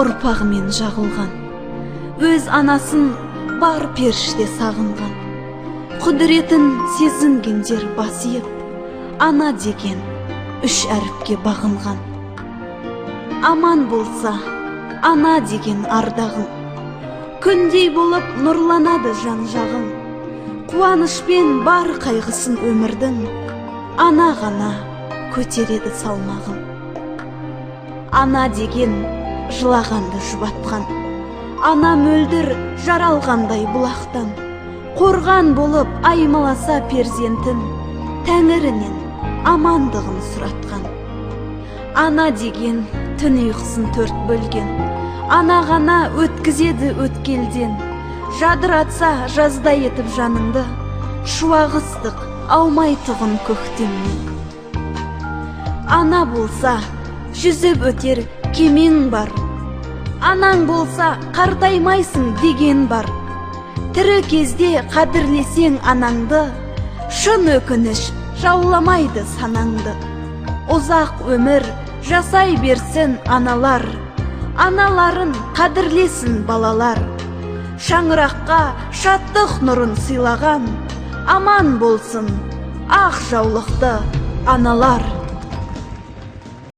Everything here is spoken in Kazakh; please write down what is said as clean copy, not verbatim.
ұрпағымен жағылған, өз анасын бар періште сағынған, құдіретін сезінгендер бас иіп, ана деген үш әріпке бағынған. Аман болса, ана деген ардағың, күндей болып нұрланады жан жағың, қуанышпен бар қайғысын өмірдің, ана ғана көтереді салмағын. Ана деген жылағанды жұбатқан, ана мөлдір жаралғандай бұлақтан, қорған болып аймаласа перзентін, тәңірінен амандығын сұратқан. Ана деген түн ұйқысын төрт бөлген, ана ғана өткізеді өткелден, жадыратса жаздай етіп жаныңды, шуақ ыстық аумайтұғын көктемнен. Ана болса жүзіп өтер кемең бар, анаң болса қартаймайсың деген бар. Тірі кезде қадірлесең анаңды, шын өкініш жауламайды санаңды. Ұзақ өмір жасай берсін аналар, аналарын қадірлесін балалар. Шаңыраққа шаттық нұрын сыйлаған, аман болсын ақ жаулықты аналар.